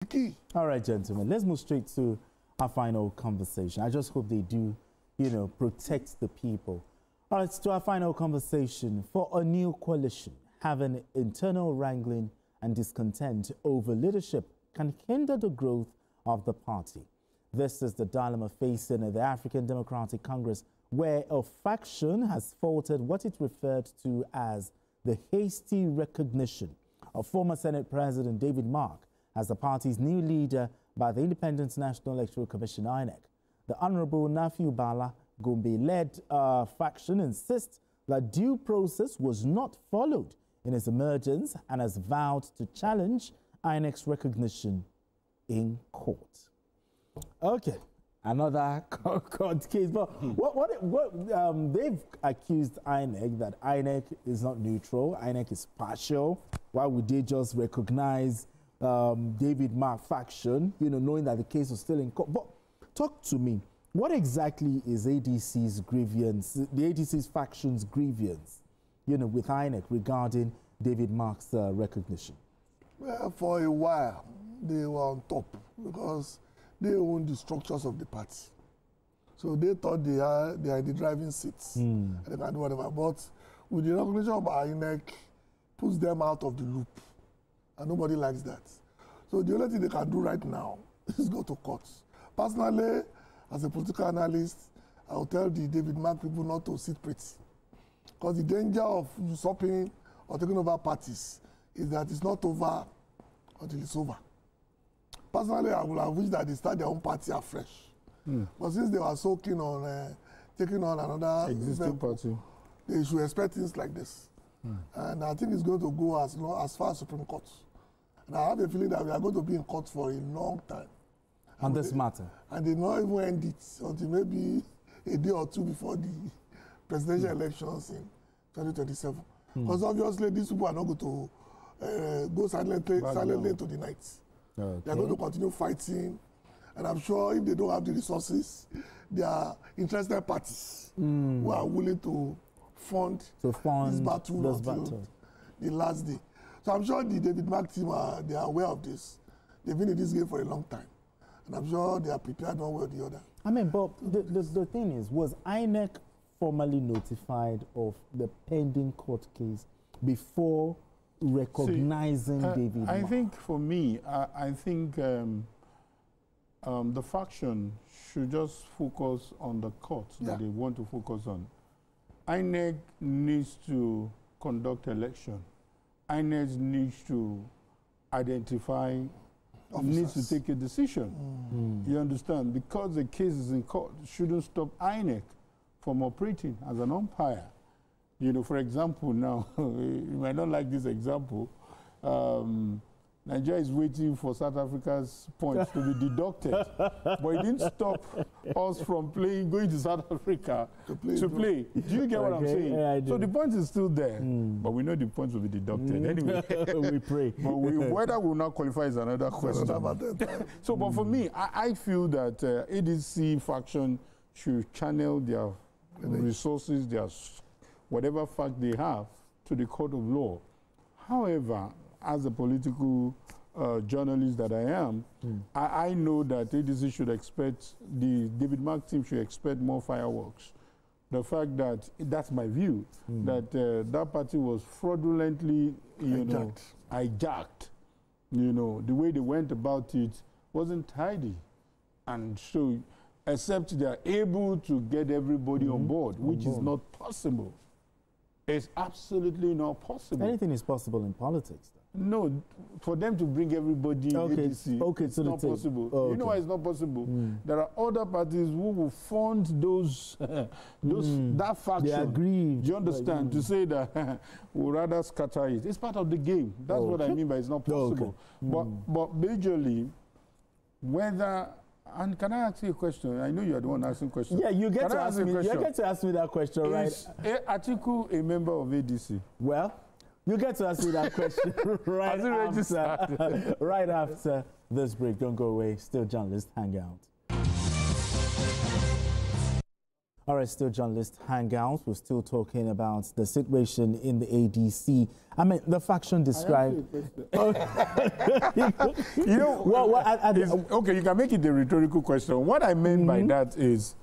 Key. All right, gentlemen, let's move straight to our final conversation. I just hope they do, protect the people. All right, to our final conversation. For a new coalition, having internal wrangling and discontent over leadership can hinder the growth of the party. This is the dilemma facing the African Democratic Congress, where a faction has faulted what it referred to as the hasty recognition of former Senate President David Mark as the party's new leader by the Independent National Electoral Commission, INEC. The Honorable Nafiu Bala Gombe-led faction insists that due process was not followed in its emergence and has vowed to challenge INEC's recognition in court. Okay, another court case. But they've accused INEC that INEC is not neutral, INEC is partial. Why would they just recognize David Mark faction, knowing that the case was still in court? But talk to me, what exactly is ADC's grievance, the ADC's faction's grievance, with INEC regarding David Mark's recognition? Well, for a while, they were on top because they own the structures of the party. So they thought they are the driving seats. And they can do whatever. But with the recognition of INEC, puts them out of the loop. And nobody likes that. So the only thing they can do right now is go to court. Personally, as a political analyst, I will tell the David Mark people not to sit pretty. Because the danger of usurping or taking over parties is that it's not over until it's over. Personally, I would have wished that they start their own party afresh. But since they were so keen on taking on another existing party, they should expect things like this. And I think it's going to go as far as Supreme Court. And I have a feeling that we are going to be in court for a long time. On this matter? And they not even end it until maybe a day or two before the presidential elections in 2027. Because obviously these people are not going to go silently into the night. Okay. They are going to continue fighting. And I'm sure if they don't have the resources, there are interested parties who are willing to fund this battle until the last day. So I'm sure the David Mark team they are aware of this. They've been in this game for a long time. And I'm sure they are prepared one way or the other. I mean, but the thing is, was INEC formally notified of the pending court case before recognizing David Mark? I think for me, I think the faction should just focus on the court that they want to focus on. INEC needs to conduct election. INEC needs to identify, needs to take a decision. You understand? Because the case is in court, shouldn't stop INEC from operating as an umpire. For example, now, you might not like this example, Nigeria is waiting for South Africa's points to be deducted, but it didn't stop us from going to South Africa to play. Do you get what I'm saying? Yeah, I do. So the point is still there, but we know the points will be deducted anyway. We pray. But whether we will not qualify is another question. So, but for me, I feel that ADC faction should channel their resources, whatever fact they have, to the court of law. However, as a political journalist that I am, I know that ADC should expect, the David Mark team should expect more fireworks. The fact that, that's my view, that that party was fraudulently, hijacked. The way they went about it wasn't tidy. And so, except they are able to get everybody on board, which is not possible. It's absolutely not possible. Anything is possible in politics, though. No, for them to bring everybody ADC, it's not possible. You know why it's not possible? There are other parties who will fund that faction. They are grieved. Do you understand? To say that we'll rather scatter it. It's part of the game. That's what I mean by it's not possible. But majorly, whether... And can I ask you a question? I know you are the one asking questions. Yeah, you get to ask me. You get to ask me that question, right? Is Atiku a member of ADC? Well, you get to ask me that question right after this break. Don't go away. Still journalist hangout. All right, still journalist hangouts. We're still talking about the situation in the ADC. I mean, the faction described. You know, okay, you can make it a rhetorical question. What I mean by that is,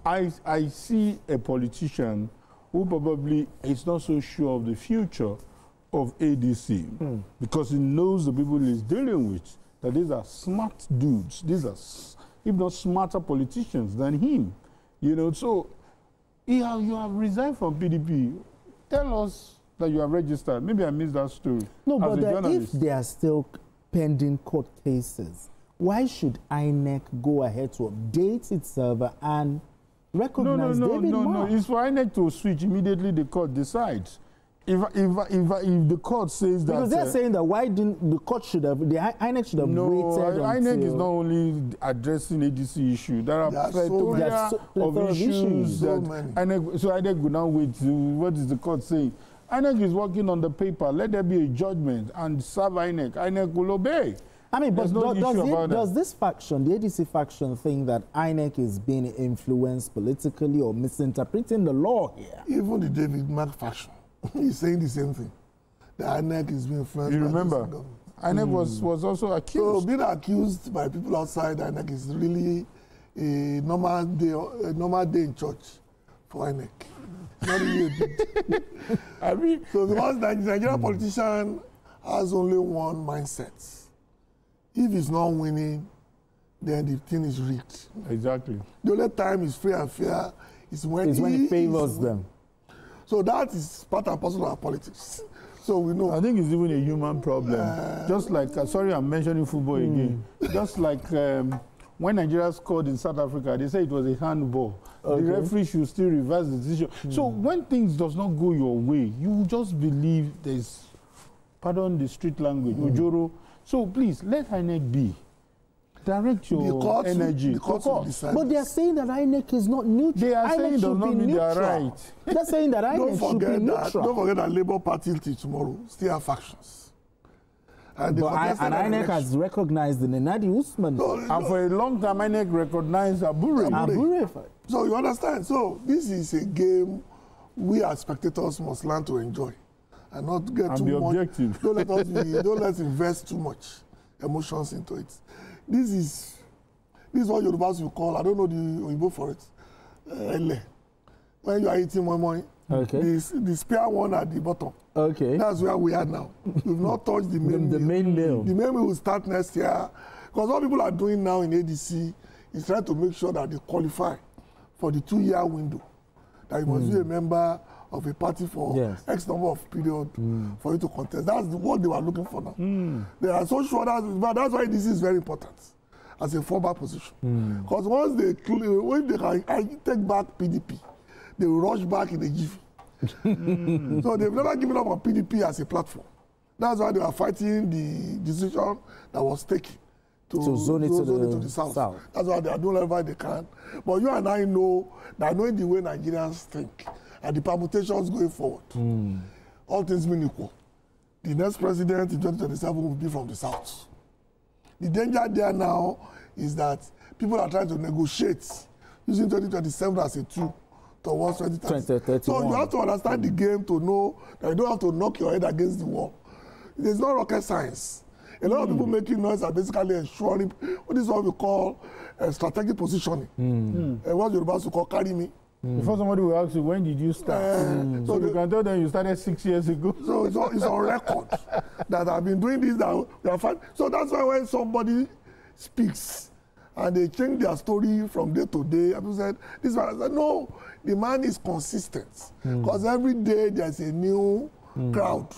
I see a politician who probably is not so sure of the future of ADC because he knows the people he's dealing with, that these are smart dudes. These are, if not smarter politicians than him. You know, so you have resigned from PDP. Tell us that you have registered. Maybe I missed that story. No, but if they are still pending court cases, why should INEC go ahead to update its server and recognize David Mark? No. It's for INEC to switch immediately. The court decides. If the court says that, because they're saying that why didn't the court should have, the INEC should have waited. INEC is not only addressing ADC issue. There are plethora of issues that INEC. So INEC will now wait. What is the court saying? INEC is working on the paper. Let there be a judgment and serve INEC. INEC will obey. I mean, but does this faction, the ADC faction, think that INEC is being influenced politically or misinterpreting the law here? Even the David Mark faction. He's saying the same thing. The INEC is being influenced. You remember? INEC was also accused. So being accused by people outside INEC is really a normal day in church for INEC. Not really a big. I mean, so because the Nigerian politician has only one mindset. If he's not winning, then the thing is rigged. Exactly. The only time is free and fair is when he favors them. So that is part and parcel of our politics. So we know. I think it's even a human problem. Just like, sorry, I'm mentioning football again. Just like when Nigeria scored in South Africa, they said it was a handball. Okay. The referee should still reverse the decision. So when things does not go your way, you just believe there's, pardon the street language, ojoro. So please, let INEC be. Direct your energy. The courts but they are saying that INEC is not neutral. They are saying it does not mean they are right. They're saying that INEC should be neutral. Don't forget that Labour Party till tomorrow still have factions. And INEC has recognized the Nenadi Usman. And for a long time, INEC recognized Abure. So you understand? So this is a game we as spectators must learn to enjoy and not get too much. Objective. Don't let's invest too much emotions into it. This is what Yorubas will call, I don't know the Oyibo for it, ele. When you are eating moimoi, the spare one at the bottom. Okay. That's where we are now. We've not touched the main meal. The main meal. The main meal will start next year. Because what people are doing now in ADC is trying to make sure that they qualify for the 2-year window. That you must be a member of a party for X number of period for you to contest. That's what they were looking for now. They are so sure that's why this is very important as a fallback position. Because once they can take back PDP, they will rush back in the jiffy. So they've never given up on PDP as a platform. That's why they are fighting the decision that was taken to zone it to the south. That's why they are doing whatever they can. But you and I know that knowing the way Nigerians think and the permutations going forward, all things being equal, the next president in 2027 will be from the south. The danger there now is that people are trying to negotiate using 2027 as a tool towards 2030. So you have to understand the game to know that you don't have to knock your head against the wall. There's no rocket science. A lot of people making noise are basically ensuring what is what we call strategic positioning. What Yorubas will call carry me. Before somebody will ask you, when did you start? So you can tell them you started 6 years ago. So it's on record that I've been doing this. That we are fine. So that's why when somebody speaks and they change their story from day to day, people said, this man, I said, no, the man is consistent. Because every day there's a new crowd,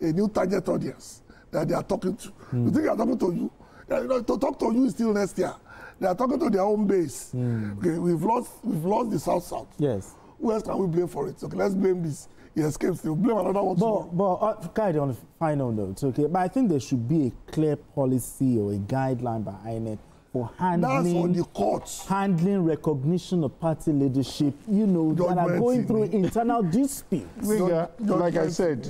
a new target audience that they are talking to. You think they are talking to you? To talk to you is still next year. They are talking to their own base. Okay, we've lost the South. Yes. Who else can we blame for it? Okay, let's blame this. He escapes. We'll blame another one. But kind of on a final note, okay. But I think there should be a clear policy or a guideline by INEC for handling. That's on the courts. Handling recognition of party leadership. You know, that are going through internal disputes. Like I said,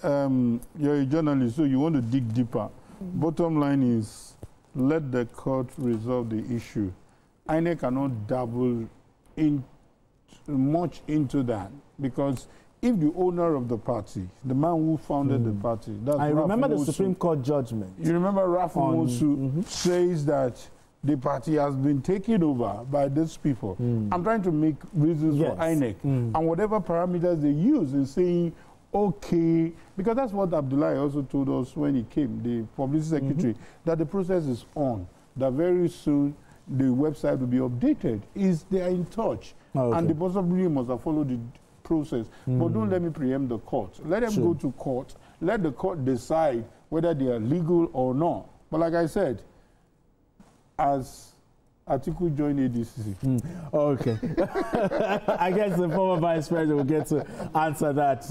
you're a journalist, so you want to dig deeper. Bottom line is, let the court resolve the issue. INEC cannot dabble in much into that, because if the owner of the party, the man who founded the party, that's I remember the Rafumosu. Supreme Court judgment. You remember Rafumosu says that the party has been taken over by these people. I'm trying to make reasons for INEC. And whatever parameters they use in saying, okay, because that's what Abdullahi also told us when he came, the publicity secretary, that the process is on, that very soon the website will be updated. They are in touch. And the possibility must have followed the process. But don't let me preempt the court. Let them go to court. Let the court decide whether they are legal or not. But like I said, as Atiku joined ADC. Okay. I guess the former vice president will get to answer that,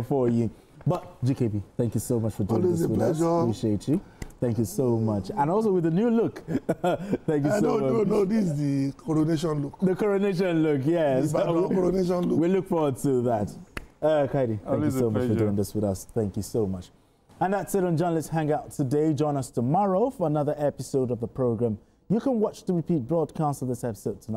for you. But GKB, thank you so much for doing this with us. Appreciate you. Thank you so much. And also with the new look. Thank you so much. No, this is the coronation look. The coronation look, yes. The coronation look. We look forward to that. Kaidi, thank you so much for doing this with us. Thank you so much. And that's it on Journalist Hangout today. Join us tomorrow for another episode of the program. You can watch the repeat broadcast of this episode tonight.